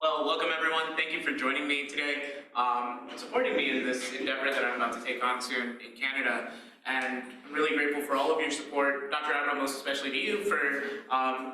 Well, welcome everyone. Thank you for joining me today, supporting me in this endeavor that I'm about to take on soon in Canada. And I'm really grateful for all of your support, Dr. Abra, most especially to you, for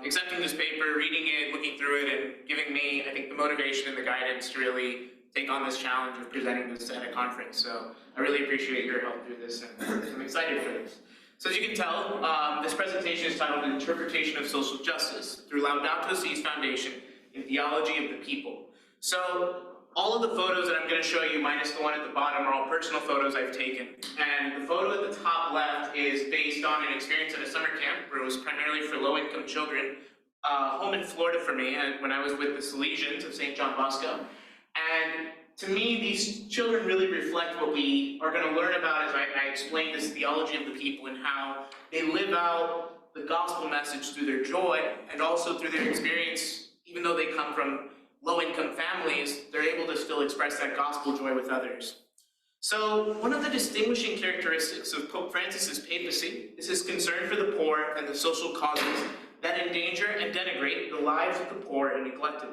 accepting this paper, reading it, looking through it, and giving me, I think, the motivation and the guidance to really take on this challenge of presenting this at a conference. So I really appreciate your help through this, and I'm excited for this. So as you can tell, this presentation is titled Interpretation of Social Justice through Laudato Si's Foundation in Theology of the People. So all of the photos that I'm going to show you, minus the one at the bottom, are all personal photos I've taken. And the photo at the top left is based on an experience at a summer camp where it was primarily for low-income children, home in Florida for me, when I was with the Salesians of St. John Bosco. And to me, these children really reflect what we are going to learn about as I explain this theology of the people and how they live out the gospel message through their joy and also through their experience. Even though they come from low-income families, they're able to still express that gospel joy with others. So one of the distinguishing characteristics of Pope Francis's papacy is his concern for the poor and the social causes that endanger and denigrate the lives of the poor and neglected.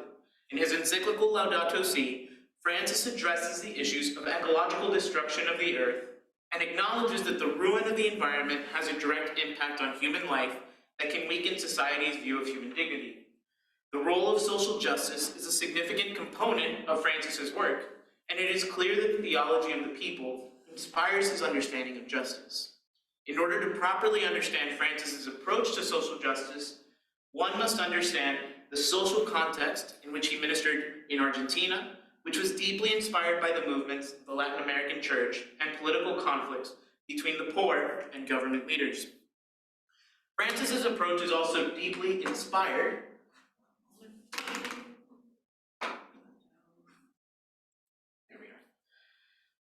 In his encyclical Laudato Si, Francis addresses the issues of ecological destruction of the earth and acknowledges that the ruin of the environment has a direct impact on human life that can weaken society's view of human dignity. The role of social justice is a significant component of Francis's work, and it is clear that the theology of the people inspires his understanding of justice. In order to properly understand Francis's approach to social justice, one must understand the social context in which he ministered in Argentina, which was deeply inspired by the movements of the Latin American Church and political conflicts between the poor and government leaders. Francis's approach is also deeply inspired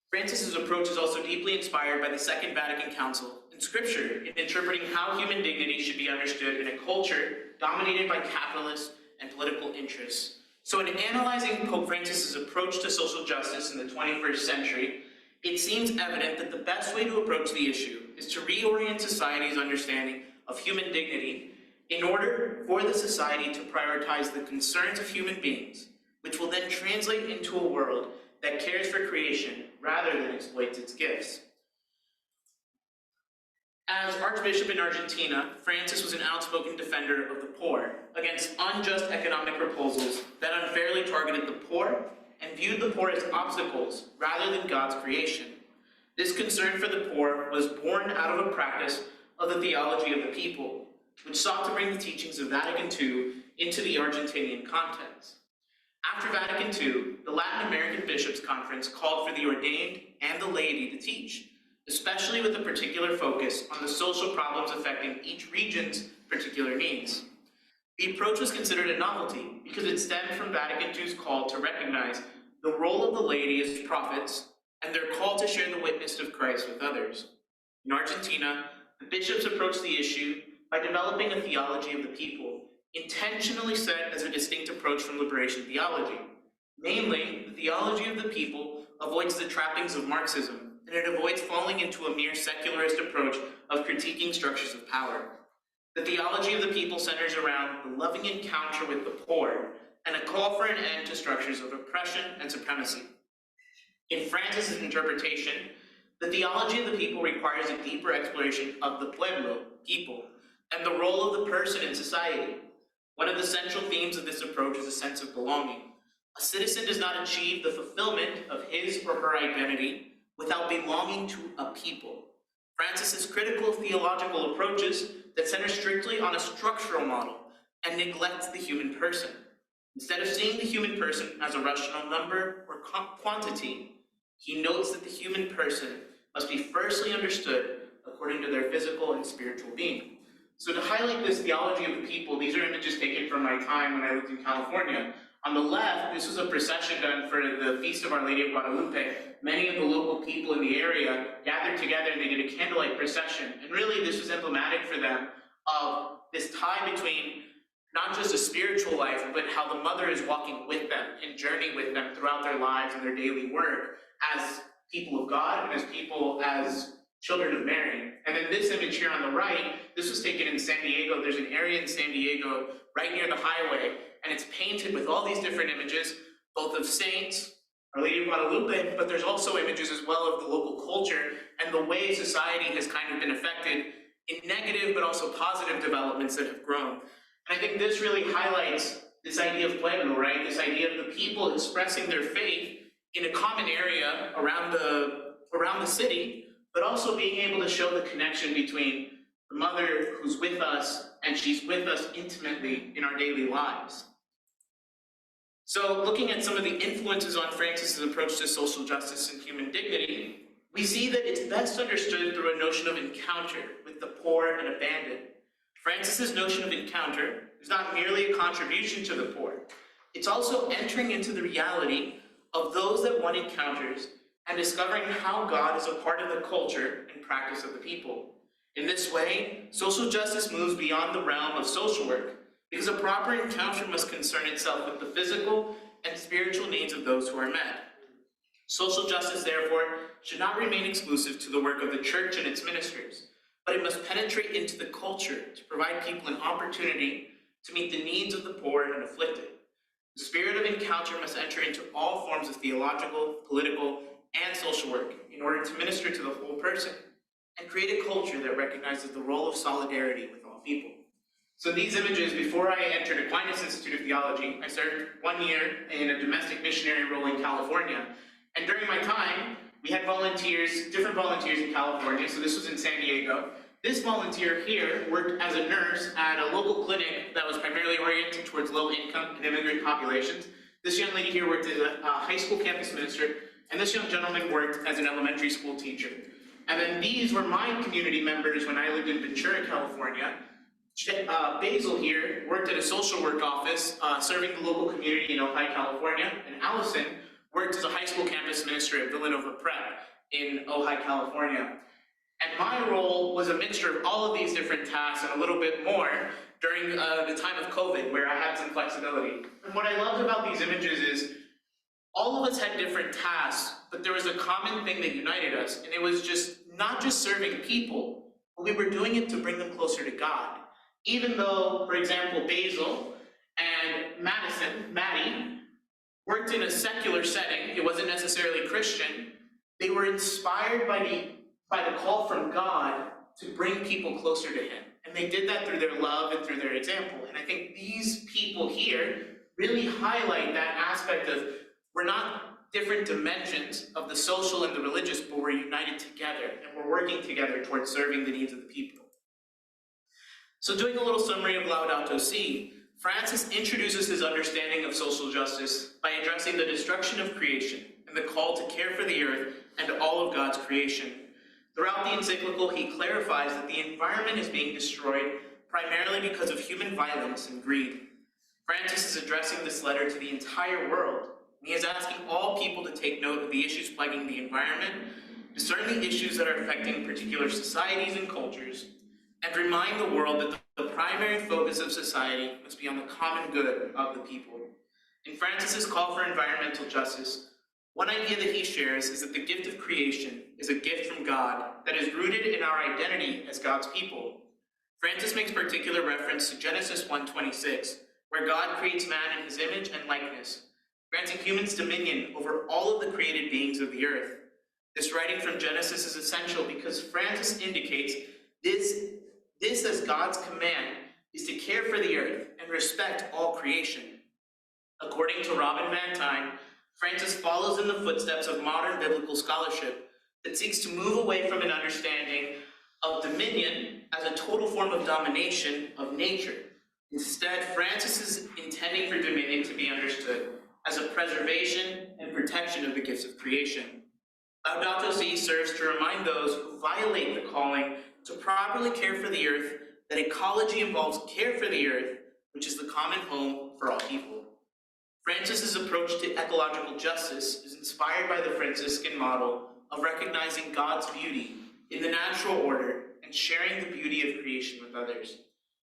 Francis's approach is also deeply inspired by the Second Vatican Council and Scripture in interpreting how human dignity should be understood in a culture dominated by capitalist and political interests. So in analyzing Pope Francis's approach to social justice in the 21st century, it seems evident that the best way to approach the issue is to reorient society's understanding of human dignity in order for the society to prioritize the concerns of human beings, which will then translate into a world that cares for creation rather than exploits its gifts. As Archbishop in Argentina, Francis was an outspoken defender of the poor against unjust economic proposals that unfairly targeted the poor and viewed the poor as obstacles rather than God's creation. This concern for the poor was born out of a practice of the theology of the people, which sought to bring the teachings of Vatican II into the Argentinian context. After Vatican II, the Latin American Bishops' Conference called for the ordained and the laity to teach, especially with a particular focus on the social problems affecting each region's particular needs. The approach was considered a novelty because it stemmed from Vatican II's call to recognize the role of the laity as prophets and their call to share the witness of Christ with others. In Argentina, the bishops approached the issue by developing a theology of the people, intentionally set as a distinct approach from liberation theology. Namely, the theology of the people avoids the trappings of Marxism, and it avoids falling into a mere secularist approach of critiquing structures of power. The theology of the people centers around the loving encounter with the poor and a call for an end to structures of oppression and supremacy. In Francis's interpretation, the theology of the people requires a deeper exploration of the pueblo, people, and the role of the person in society. One of the central themes of this approach is a sense of belonging. A citizen does not achieve the fulfillment of his or her identity without belonging to a people. Francis is critical of theological approaches that center strictly on a structural model and neglect the human person. Instead of seeing the human person as a rational number or quantity, he notes that the human person must be firstly understood according to their physical and spiritual being. So to highlight this theology of the people, these are images taken from my time when I lived in California. On the left, this was a procession done for the Feast of Our Lady of Guadalupe. Many of the local people in the area gathered together and they did a candlelight procession. And really, this was emblematic for them of this tie between not just a spiritual life, but how the mother is walking with them and journeying with them throughout their lives and their daily work as people of God and as children of Mary. And then this image here on the right, this was taken in San Diego. There's an area in San Diego right near the highway, and it's painted with all these different images, both of saints, Our Lady of Guadalupe, but there's also images as well of the local culture and the way society has kind of been affected in negative but also positive developments that have grown. And I think this really highlights this idea of pueblo, right? This idea of the people expressing their faith in a common area around the city, but also being able to show the connection between the mother who's with us and she's with us intimately in our daily lives. So looking at some of the influences on Francis's approach to social justice and human dignity, we see that it's best understood through a notion of encounter with the poor and abandoned. Francis's notion of encounter is not merely a contribution to the poor, it's also entering into the reality of those that one encounters and discovering how God is a part of the culture and practice of the people. In this way, social justice moves beyond the realm of social work, because a proper encounter must concern itself with the physical and spiritual needs of those who are met. Social justice, therefore, should not remain exclusive to the work of the church and its ministers, but it must penetrate into the culture to provide people an opportunity to meet the needs of the poor and afflicted. The spirit of encounter must enter into all forms of theological, political, and social work in order to minister to the whole person and create a culture that recognizes the role of solidarity with all people. So these images, before I entered Aquinas Institute of Theology, I served 1 year in a domestic missionary role in California. And during my time, we had volunteers, different volunteers in California. So this was in San Diego. This volunteer here worked as a nurse at a local clinic that was primarily oriented towards low-income and immigrant populations. This young lady here worked as a high school campus minister, and this young gentleman worked as an elementary school teacher. And then these were my community members when I lived in Ventura, California. Basil here worked at a social work office serving the local community in Ojai, California, and Allison worked as a high school campus minister at Villanova Prep in Ojai, California. And my role was a mixture of all of these different tasks and a little bit more during the time of COVID, where I had some flexibility. And what I loved about these images is all of us had different tasks, but there was a common thing that united us, and it was just not just serving people, but we were doing it to bring them closer to God. Even though, for example, Basil and Maddie, worked in a secular setting, it wasn't necessarily Christian, they were inspired by the call from God to bring people closer to Him. And they did that through their love and through their example. And I think these people here really highlight that aspect of we're not different dimensions of the social and the religious, but we're united together and we're working together towards serving the needs of the people. So doing a little summary of Laudato Si, Francis introduces his understanding of social justice by addressing the destruction of creation and the call to care for the earth and all of God's creation. Throughout the encyclical, he clarifies that the environment is being destroyed primarily because of human violence and greed. Francis is addressing this letter to the entire world, and he is asking all people to take note of the issues plaguing the environment, discern the issues that are affecting particular societies and cultures, and remind the world that the primary focus of society must be on the common good of the people. In Francis's call for environmental justice, one idea that he shares is that the gift of creation is a gift from God that is rooted in our identity as God's people. Francis makes particular reference to Genesis 1:26, where God creates man in his image and likeness, granting humans dominion over all of the created beings of the earth. This writing from Genesis is essential because Francis indicates this as God's command is to care for the earth and respect all creation. According to Robin Van Tyne, Francis follows in the footsteps of modern biblical scholarship that seeks to move away from an understanding of dominion as a total form of domination of nature. Instead, Francis is intending for dominion to be understood as a preservation and protection of the gifts of creation. Laudato Si serves to remind those who violate the calling to properly care for the earth that ecology involves care for the earth, which is the common home for all people. Francis's approach to ecological justice is inspired by the Franciscan model of recognizing God's beauty in the natural order and sharing the beauty of creation with others.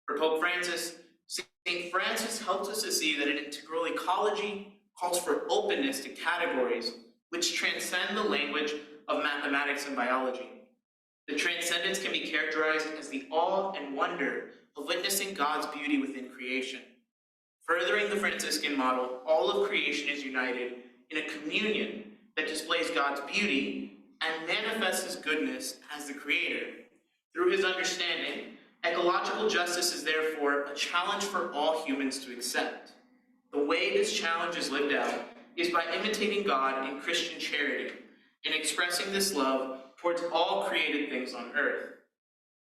For Pope Francis, St. Francis helps us to see that an integral ecology calls for openness to categories which transcend the language of mathematics and biology. The transcendence can be characterized as the awe and wonder of witnessing God's beauty within creation. Furthering the Franciscan model, all of creation is united in a communion that displays God's beauty and manifests his goodness as the creator. Through his understanding, ecological justice is therefore a challenge for all humans to accept. The way this challenge is lived out is by imitating God in Christian charity and expressing this love towards all created things on earth.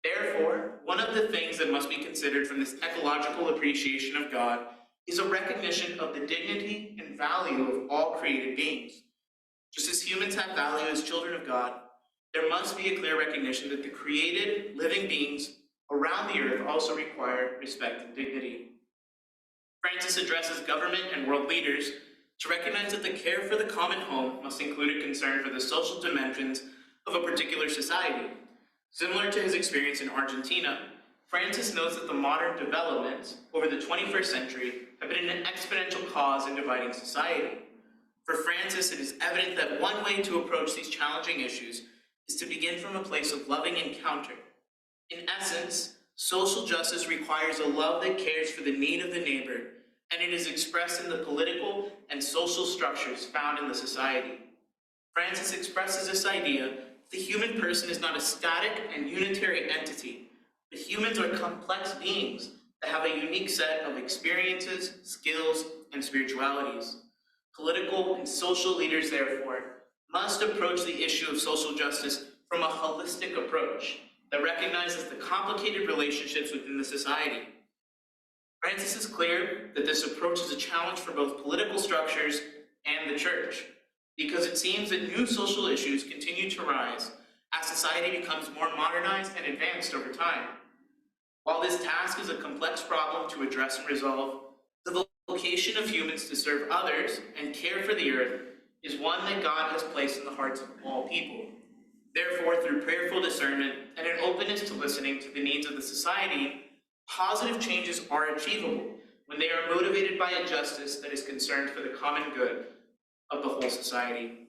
Therefore, one of the things that must be considered from this ecological appreciation of God is a recognition of the dignity and value of all created beings. Just as humans have value as children of God, there must be a clear recognition that the created living beings around the earth also require respect and dignity. Francis addresses government and world leaders to recognize that the care for the common home must include a concern for the social dimensions of a particular society. Similar to his experience in Argentina, Francis notes that the modern developments over the 21st century have been an exponential cause in dividing society. For Francis, it is evident that one way to approach these challenging issues is to begin from a place of loving encounter. In essence, social justice requires a love that cares for the need of the neighbor, and it is expressed in the political and social structures found in the society. Francis expresses this idea that the human person is not a static and unitary entity, but humans are complex beings that have a unique set of experiences, skills, and spiritualities. Political and social leaders, therefore, must approach the issue of social justice from a holistic approach that recognizes the complicated relationships within the society. Francis is clear that this approach is a challenge for both political structures and the church, because it seems that new social issues continue to rise as society becomes more modernized and advanced over time. While this task is a complex problem to address and resolve, the vocation of humans to serve others and care for the earth is one that God has placed in the hearts of all people. Therefore, through prayerful discernment and an openness to listening to the needs of the society, positive changes are achievable when they are motivated by a justice that is concerned for the common good of the whole society.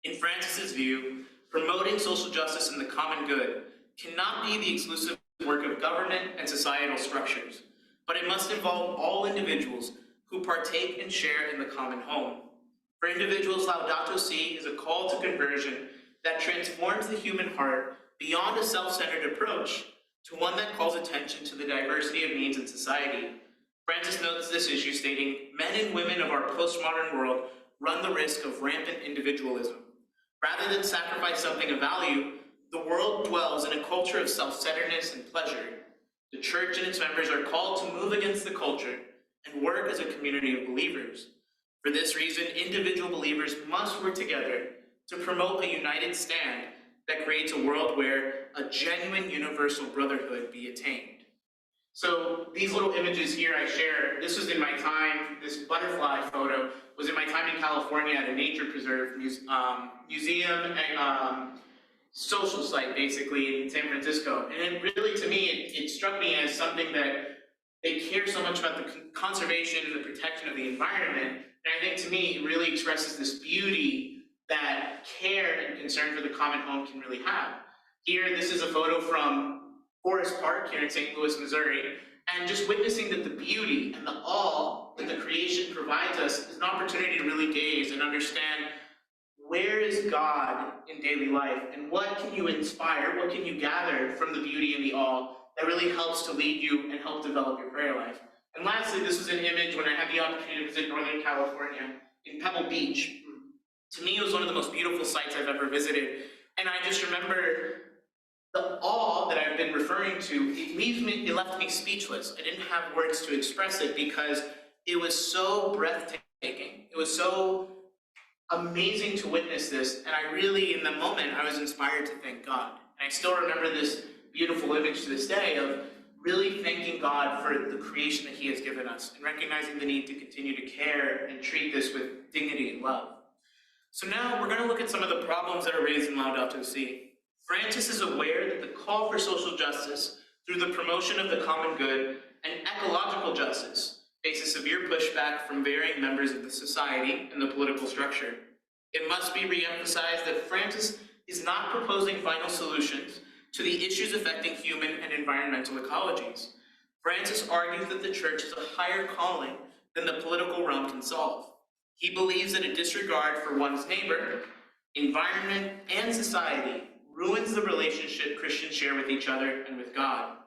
In Francis's view, promoting social justice and the common good cannot be the exclusive work of government and societal structures, but it must involve all individuals who partake and share in the common home. For individuals, Laudato Si is a call to conversion that transforms the human heart beyond a self-centered approach to one that calls attention to the diversity of needs in society. Francis notes this issue, stating, "Men and women of our postmodern world run the risk of rampant individualism. Rather than sacrifice something of value, the world dwells in a culture of self-centeredness and pleasure. The church and its members are called to move against the culture and work as a community of believers. For this reason, individual believers must work together to promote a united stand that creates a world where a genuine universal brotherhood be attained." So these little images here I share, this was in my time, this butterfly photo was in my time in California at a nature preserve museum and social site basically in San Francisco. And it really, to me, it struck me as something that they care so much about the conservation and the protection of the environment. And I think to me, it really expresses this beauty that care and concern for the common home can really have. Here, this is a photo from Forest Park here in St. Louis, Missouri, and just witnessing that the beauty and the awe that the creation provides us is an opportunity to really gaze and understand where is God in daily life, and what can you inspire, what can you gather from the beauty and the awe that really helps to lead you and help develop your prayer life. And lastly, this was an image when I had the opportunity to visit Northern California in Pebble Beach. To me, it was one of the most beautiful sites I've ever visited. And I just remember the awe that I've been referring to, it left me speechless. I didn't have words to express it because it was so breathtaking. It was so amazing to witness this. And I really, in the moment, I was inspired to thank God. And I still remember this beautiful image to this day of really thanking God for the creation that he has given us and recognizing the need to continue to care and treat this with dignity and love. So now we're going to look at some of the problems that are raised in Laudato Si. Francis is aware that the call for social justice through the promotion of the common good and ecological justice faces severe pushback from varying members of the society and the political structure. It must be re-emphasized that Francis is not proposing final solutions to the issues affecting human and environmental ecologies. Francis argues that the church is a higher calling than the political realm can solve. He believes that a disregard for one's neighbor, environment, and society ruins the relationship Christians share with each other and with God.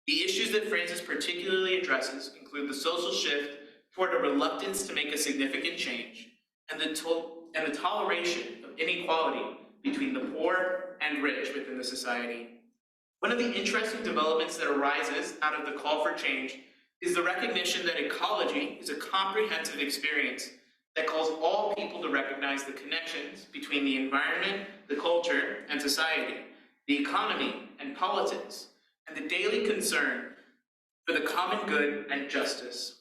The issues that Francis particularly addresses include the social shift toward a reluctance to make a significant change and the toleration of inequality between the poor and rich within the society. One of the interesting developments that arises out of the call for change is the recognition that ecology is a comprehensive experience that calls all people to recognize the connections between the environment, the culture, and society, the economy and politics, and the daily concern for the common good and justice.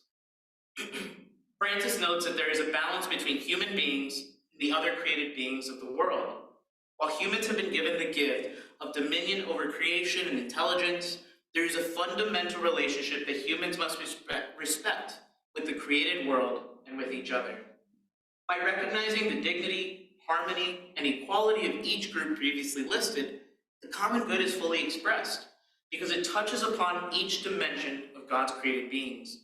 Francis notes that there is a balance between human beings and the other created beings of the world. While humans have been given the gift of dominion over creation and intelligence, there is a fundamental relationship that humans must respect with the created world and with each other. By recognizing the dignity, harmony, and equality of each group previously listed, the common good is fully expressed because it touches upon each dimension of God's created beings.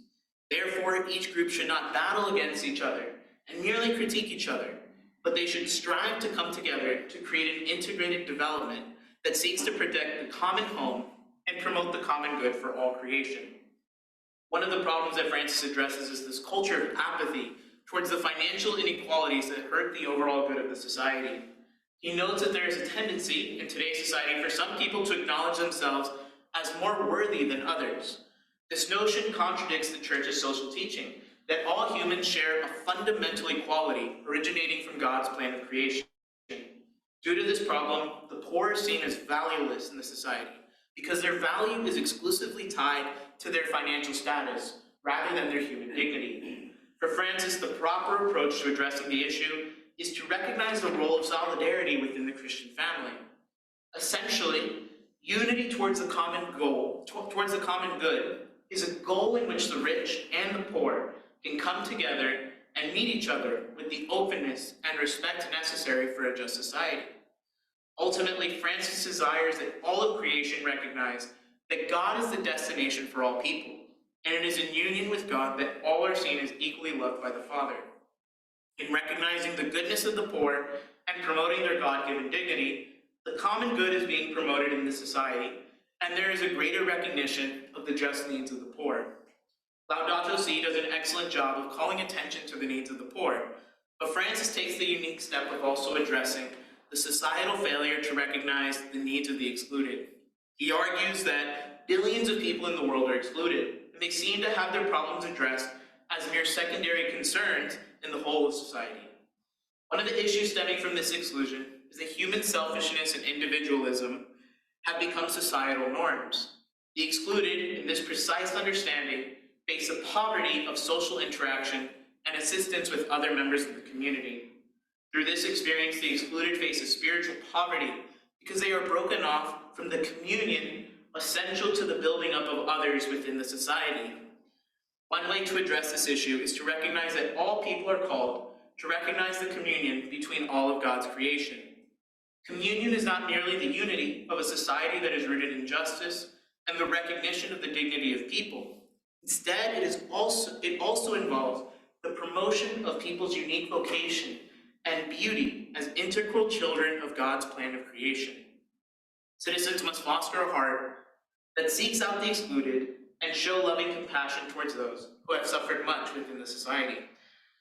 Therefore, each group should not battle against each other and merely critique each other, but they should strive to come together to create an integrated development that seeks to protect the common home and promote the common good for all creation. One of the problems that Francis addresses is this culture of apathy towards the financial inequalities that hurt the overall good of the society. He notes that there is a tendency in today's society for some people to acknowledge themselves as more worthy than others. This notion contradicts the Church's social teaching that all humans share a fundamental equality originating from God's plan of creation. Due to this problem, the poor are seen as valueless in the society because their value is exclusively tied to their financial status rather than their human dignity. For Francis, the proper approach to addressing the issue is to recognize the role of solidarity within the Christian family. Essentially, unity towards the common goal, towards the common good, is a goal in which the rich and the poor can come together and meet each other with the openness and respect necessary for a just society. Ultimately, Francis desires that all of creation recognize that God is the destination for all people, and it is in union with God that all are seen as equally loved by the Father. In recognizing the goodness of the poor and promoting their God-given dignity, the common good is being promoted in the society, and there is a greater recognition of the just needs of the poor. Laudato Si does an excellent job of calling attention to the needs of the poor, but Francis takes the unique step of also addressing the societal failure to recognize the needs of the excluded. He argues that billions of people in the world are excluded, and they seem to have their problems addressed as mere secondary concerns in the whole of society. One of the issues stemming from this exclusion is that human selfishness and individualism have become societal norms. The excluded, in this precise understanding, face a poverty of social interaction and assistance with other members of the community. Through this experience, the excluded face a spiritual poverty because they are broken off from the communion essential to the building up of others within the society. One way to address this issue is to recognize that all people are called to recognize the communion between all of God's creation. Communion is not merely the unity of a society that is rooted in justice and the recognition of the dignity of people. Instead, it also involves the promotion of people's unique vocation and beauty as integral children of God's plan of creation. Citizens must foster a heart that seeks out the excluded and show loving compassion towards those who have suffered much within the society.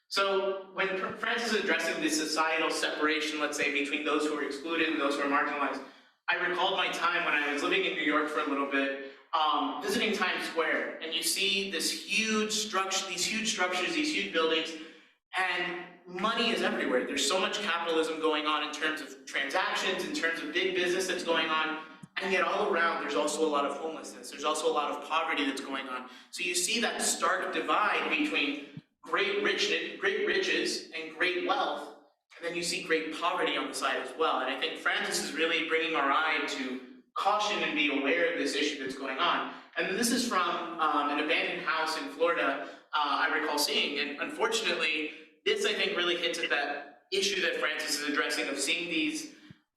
So when Francis is addressing this societal separation, let's say, between those who are excluded and those who are marginalized, I recalled my time when I was living in New York for a little bit, visiting Times Square, and you see this huge structure, these huge structures, these huge buildings, and money is everywhere. There's so much capitalism going on in terms of transactions, in terms of big business that's going on, and yet all around there's also a lot of homelessness. There's also a lot of poverty that's going on. So you see that stark divide between great riches and great wealth, and then you see great poverty on the side as well. And I think Francis is really bringing our eye to caution and be aware of this issue that's going on. And this is from an abandoned house in Florida I recall seeing. And unfortunately, this I think really hits at that issue that Francis is addressing of seeing these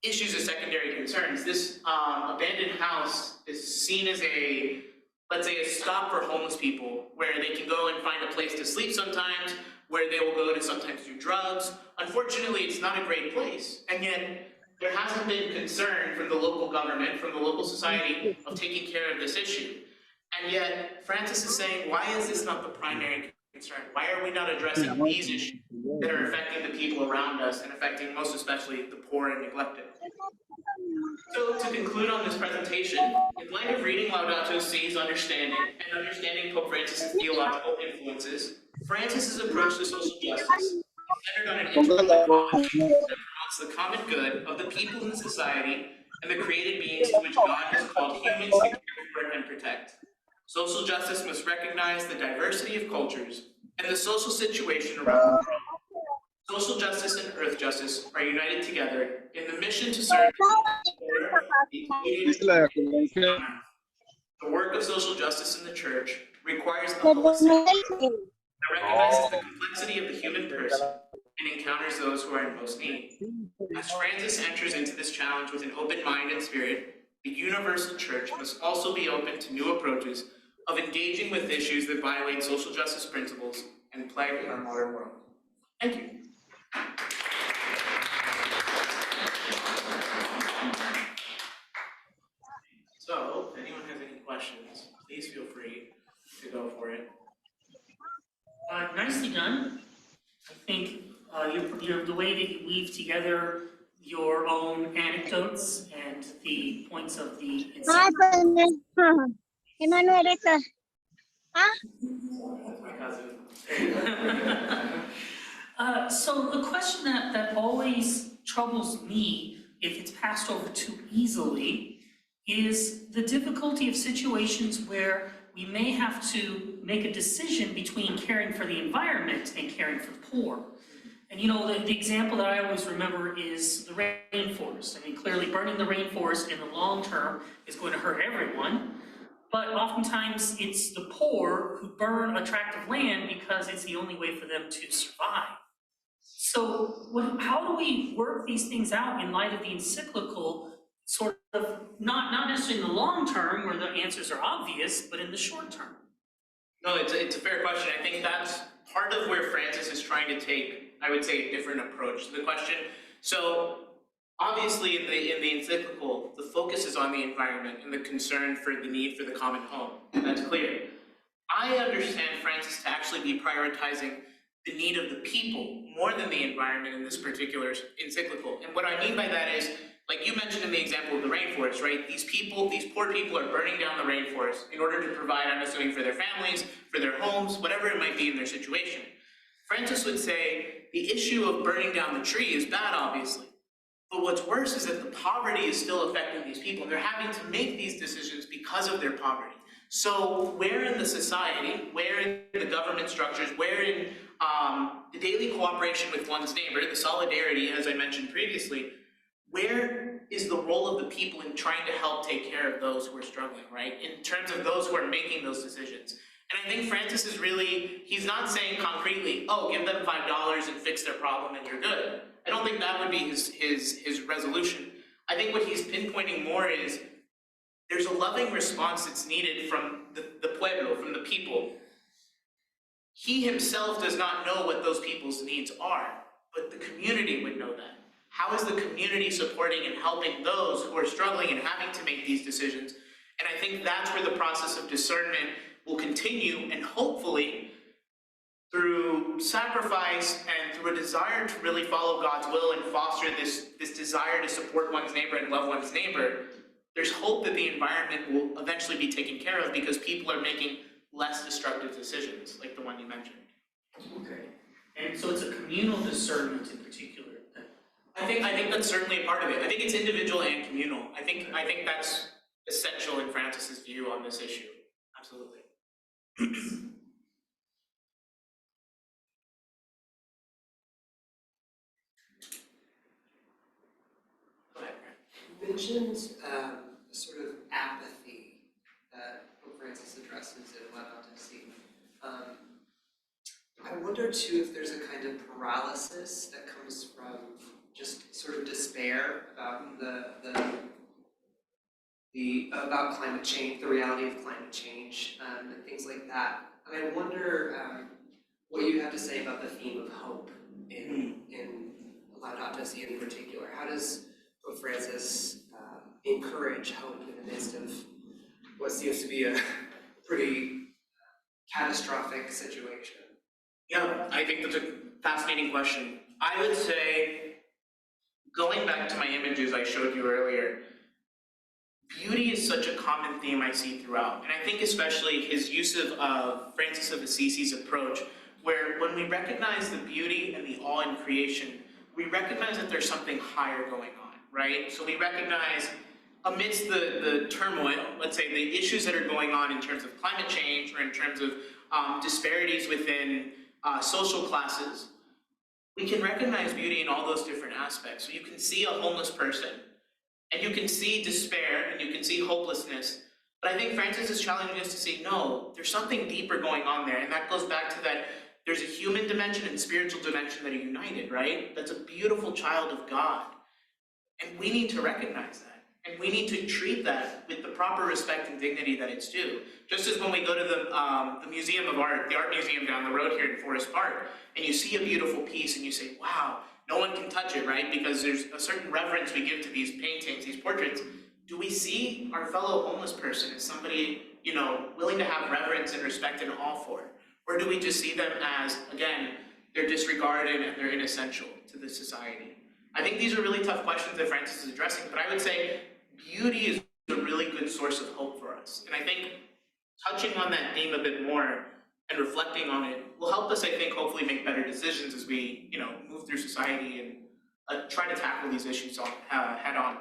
issues as secondary concerns. This abandoned house is seen as a let's say, a stop for homeless people where they can go and find a place to sleep sometimes, where they will go to sometimes do drugs. Unfortunately, it's not a great place. And yet, there hasn't been concern from the local government, from the local society, of taking care of this issue. And yet, Francis is saying, why is this not the primary concern? Why are we not addressing these issues that are affecting the people around us and affecting most especially the poor and neglected? So to conclude on this presentation, in light of reading Laudato Si's understanding and understanding Pope Francis's theological influences, Francis's approach to social justice is centered on an internal ecology that promotes the common good of the people in society and the created beings to which God has called humans to care for and protect. Social justice must recognize the diversity of cultures and the social situation around the world. Social justice and earth justice are united together in the mission to serve the included. The work of social justice in the church requires a holistic approach that recognizes the complexity of the human person and encounters those who are in most need. As Francis enters into this challenge with an open mind and spirit, the universal church must also be open to new approaches of engaging with issues that violate social justice principles and plague our modern world. Thank you. So, if anyone has any questions, please feel free to go for it. Nicely done. I think the way that you weave together your own anecdotes and the points of the Emmanuel, My cousin. So the question that always troubles me, if it's passed over too easily, is the difficulty of situations where we may have to make a decision between caring for the environment and caring for the poor. And you know, the example that I always remember is the rainforest. I mean, clearly burning the rainforest in the long term is going to hurt everyone. But oftentimes it's the poor who burn a tract of land because it's the only way for them to survive. So how do we work these things out in light of the encyclical, sort of not necessarily in the long term where the answers are obvious, but in the short term? No, it's a fair question. I think that's part of where Francis is trying to take, I would say, a different approach to the question. So obviously in the encyclical, the focus is on the environment and the concern for the need for the common home. That's clear. I understand Francis to actually be prioritizing the need of the people more than the environment in this particular encyclical. And what I mean by that is, like you mentioned in the example of the rainforest, right? These poor people are burning down the rainforest in order to provide, I'm assuming, for their families, for their homes, whatever it might be in their situation. Francis would say the issue of burning down the tree is bad, obviously. But what's worse is that the poverty is still affecting these people. They're having to make these decisions because of their poverty. So where in the society, where in the government structures, where in the daily cooperation with one's neighbor, the solidarity, as I mentioned previously, where is the role of the people in trying to help take care of those who are struggling, right? In terms of those who are making those decisions. And I think Francis is really, he's not saying concretely, oh, give them $5 and fix their problem and you're good. I don't think that would be his resolution. I think what he's pinpointing more is there's a loving response that's needed from the pueblo, from the people. He himself does not know what those people's needs are, but the community would know that. How is the community supporting and helping those who are struggling and having to make these decisions? And I think that's where the process of discernment will continue, and hopefully through sacrifice and through a desire to really follow God's will and foster this desire to support one's neighbor and love one's neighbor, there's hope that the environment will eventually be taken care of because people are making less destructive decisions, like the one you mentioned. Okay. And so it's a communal discernment in particular. I think that's certainly a part of it. I think it's individual and communal. I think that's essential in Francis's view on this issue. Absolutely. Go ahead, Brent. You mentioned a sort of apathy that Pope Francis addresses in Laudato Si. I wonder too if there's a kind of paralysis that comes from just sort of despair about the about climate change, the reality of climate change, and things like that. And I wonder what you have to say about the theme of hope in Laudato Si in particular. How does Pope Francis encourage hope in the midst of what seems to be a pretty catastrophic situation? Yeah, I think that's a fascinating question. I would say, going back to my images I showed you earlier, beauty is such a common theme I see throughout. And I think especially his use of Francis of Assisi's approach, where when we recognize the beauty and the awe in creation, we recognize that there's something higher going on, right? So we recognize amidst the turmoil, let's say the issues that are going on in terms of climate change or in terms of disparities within social classes, we can recognize beauty in all those different aspects. So you can see a homeless person, and you can see despair, and you can see hopelessness. But I think Francis is challenging us to say, no, there's something deeper going on there. And that goes back to that there's a human dimension and spiritual dimension that are united, right? That's a beautiful child of God. And we need to recognize that. And we need to treat that with the proper respect and dignity that it's due. Just as when we go to the Museum of Art, the art museum down the road here in Forest Park, and you see a beautiful piece and you say, wow, no one can touch it, right? Because there's a certain reverence we give to these paintings, these portraits. Do we see our fellow homeless person as somebody, willing to have reverence and respect and awe for? Or do we just see them as, again, they're disregarded and they're inessential to the society? I think these are really tough questions that Francis is addressing, but I would say beauty is a really good source of hope for us. And I think touching on that theme a bit more and reflecting on it will help us, I think, hopefully make better decisions as we, move through society and try to tackle these issues head on.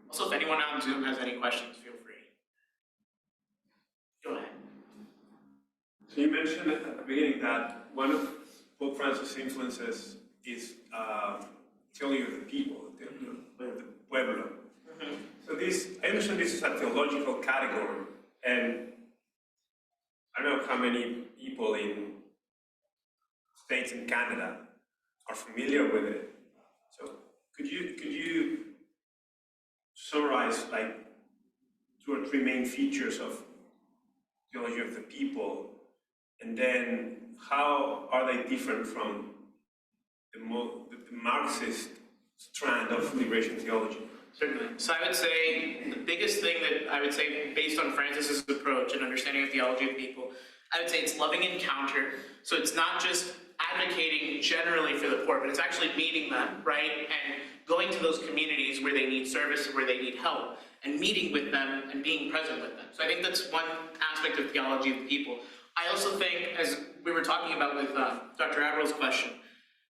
Also, if anyone on Zoom has any questions, feel free. Go ahead. So you mentioned at the beginning that one of Pope Francis' influences is theology of the people, the pueblo. Mm-hmm. So I understand this is a theological category, and I don't know how many people in states in Canada are familiar with it. So could you summarize like 2 or 3 main features of theology of the people, and then how are they different from the Marxist strand of liberation theology? Certainly. So I would say the biggest thing that I would say based on Francis's approach and understanding of theology of people, I would say it's loving encounter. So it's not just advocating generally for the poor, but it's actually meeting them, right? And going to those communities where they need service and where they need help, and meeting with them and being present with them. So I think that's one aspect of theology of the people. I also think, as we were talking about with Dr. Abral's question,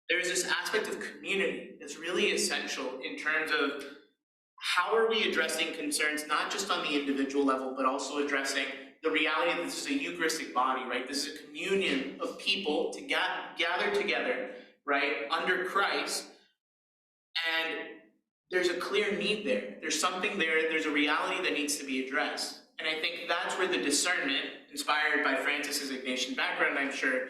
there is this aspect of community that's really essential in terms of how are we addressing concerns, not just on the individual level, but also addressing the reality that this is a Eucharistic body, right? This is a communion of people to gather together, right, under Christ. And there's a clear need there. There's something there, there's a reality that needs to be addressed. And I think that's where the discernment, inspired by Francis's Ignatian background, I'm sure,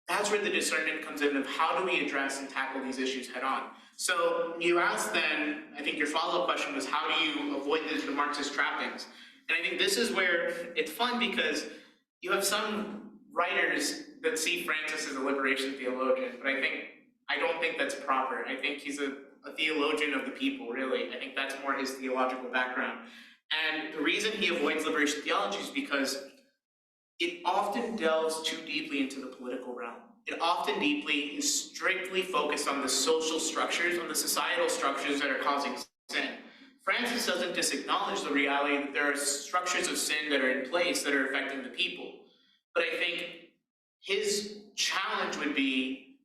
that's where the discernment comes in of how do we address and tackle these issues head on. So you asked then, I think your follow-up question was, how do you avoid the Marxist trappings? And I think this is where it's fun, because you have some writers that see Francis as a liberation theologian, but I don't think that's proper. I think he's a theologian of the people, really. I think that's more his theological background. And the reason he avoids liberation theology is because it often delves too deeply into the political realm. It often deeply is strictly focused on the social structures, on the societal structures that are causing sin. Francis doesn't just acknowledge the reality that there are structures of sin that are in place that are affecting the people. But I think his challenge would be,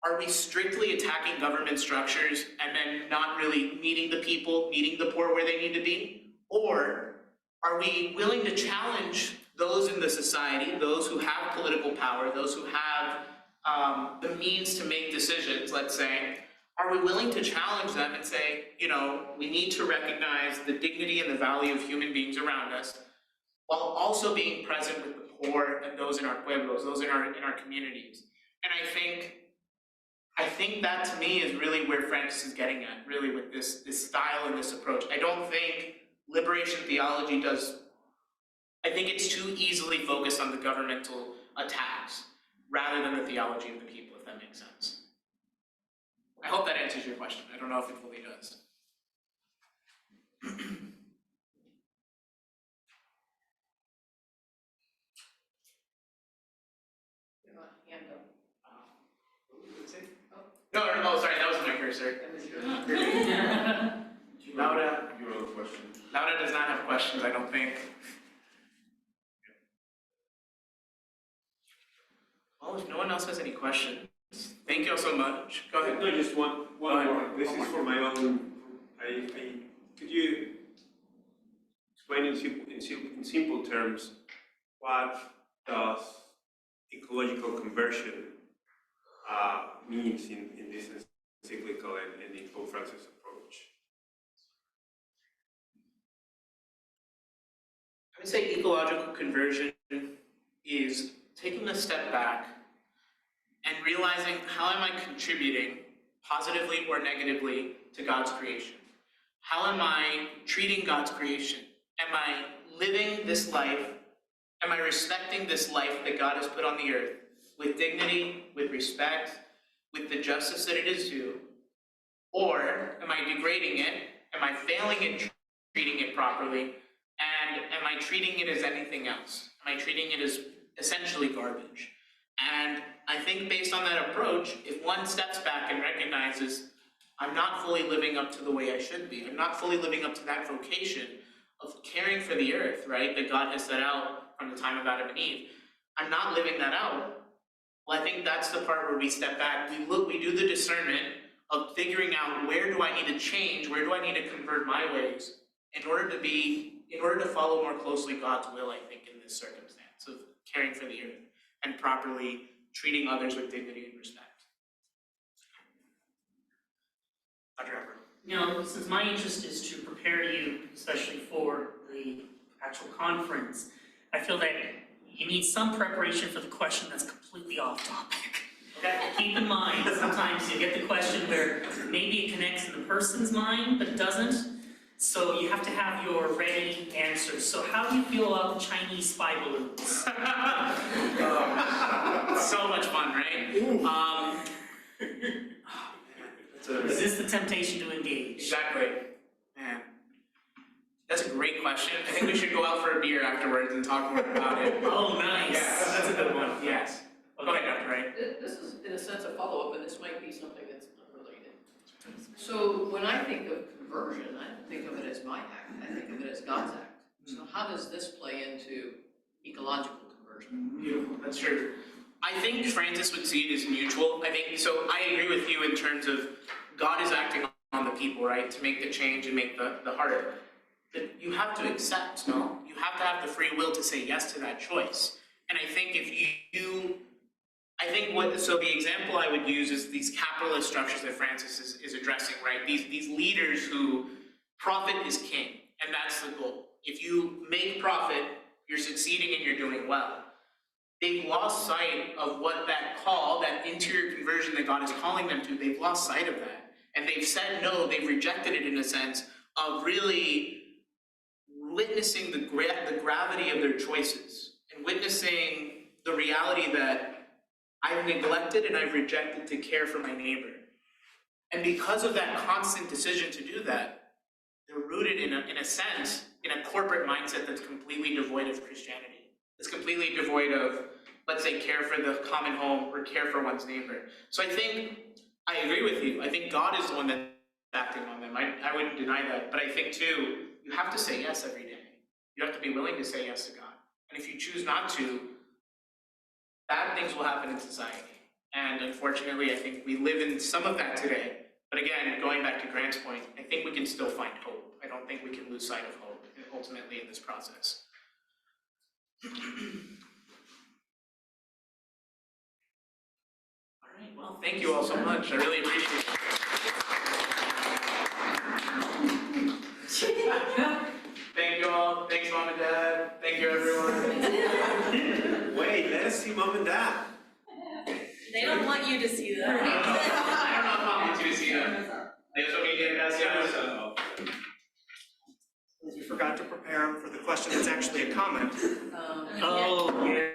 are we strictly attacking government structures and then not really meeting the people, meeting the poor where they need to be? Or are we willing to challenge those in the society, those who have political power, those who have the means to make decisions, let's say, are we willing to challenge them and say, we need to recognize the dignity and the value of human beings around us, while also being present with the poor and those in our pueblos, those in our communities? And I think I think that to me is really where Francis is getting at, really with this style and this approach. I don't think liberation theology does, I think it's too easily focused on the governmental attacks rather than the theology of the people, if that makes sense. I hope that answers your question. I don't know if it fully does. No, sorry, that was my cursor. Lauda. You have a question? Lauda does not have questions, I don't think. Well, if no one else has any questions, thank you all so much. Go ahead. No, just one more. This is for my own. Could you explain in simple terms what does ecological conversion means in this encyclical and in Pope Francis' approach? I would say ecological conversion is taking a step back and realizing how am I contributing positively or negatively to God's creation? How am I treating God's creation? Am I living this life? Am I respecting this life that God has put on the earth with dignity, with respect, with the justice that it is due? Or am I degrading it? Am I failing at treating it properly? And am I treating it as anything else? Am I treating it as essentially garbage? And I think based on that approach, if one steps back and recognizes, I'm not fully living up to the way I should be, I'm not fully living up to that vocation of caring for the earth, right, that God has set out from the time of Adam and Eve, I'm not living that out. Well, I think that's the part where we step back, we do the discernment of figuring out where do I need to change, where do I need to convert my ways in order to follow more closely God's will, I think, in this circumstance of caring for the earth and properly treating others with dignity and respect. Dr. Epper. You know, since my interest is to prepare you, especially for the actual conference, I feel that you need some preparation for the question that's completely off topic. Okay? Keep in mind, sometimes you get the question where maybe it connects in the person's mind, but it doesn't. So you have to have your ready answers. So how do you feel about the Chinese spy balloons? So much fun, right? Is this the temptation to engage? Exactly. Man. That's a great question. I think we should go out for a beer afterwards and talk more about it. Oh, nice. Yes, that's a good one. Yes. Okay. Go ahead, Dr. Wright. This is, in a sense, a follow-up, and this might be something that's unrelated. So when I think of conversion, I don't think of it as my act, I think of it as God's act. So how does this play into ecological conversion? Beautiful, that's true. I think Francis would see it as mutual. So I agree with you in terms of God is acting on the people, right, to make the change and make the heart. But you have to accept, no? You have to have the free will to say yes to that choice. And I think so the example I would use is these capitalist structures that Francis is addressing, right? These leaders who profit is king, and that's the goal. If you make profit, you're succeeding and you're doing well. They've lost sight of what that call, that interior conversion that God is calling them to, they've lost sight of that. And they've said no, they've rejected it in a sense of really witnessing the gravity of their choices and witnessing the reality that I've neglected and I've rejected to care for my neighbor. And because of that constant decision to do that, they're rooted in a sense in a corporate mindset that's completely devoid of Christianity. It's completely devoid of, let's say, care for the common home or care for one's neighbor. So I think, I agree with you. I think God is the one that's acting on them. I wouldn't deny that. But I think too, you have to say yes every day. You have to be willing to say yes to God. And if you choose not to, bad things will happen in society. And unfortunately, I think we live in some of that today. But again, going back to Grant's point, I think we can still find hope. I don't think we can lose sight of hope ultimately in this process. All right, well, thank you all so much. I really appreciate it. Thank you all. Thanks, Mom and Dad. Thank you, everyone. Wait, let us see Mom and Dad. They don't want you to see that. I don't know if I want you to see that. Eso ni que gracias. You forgot to prepare him for the question that's actually a comment. Yeah.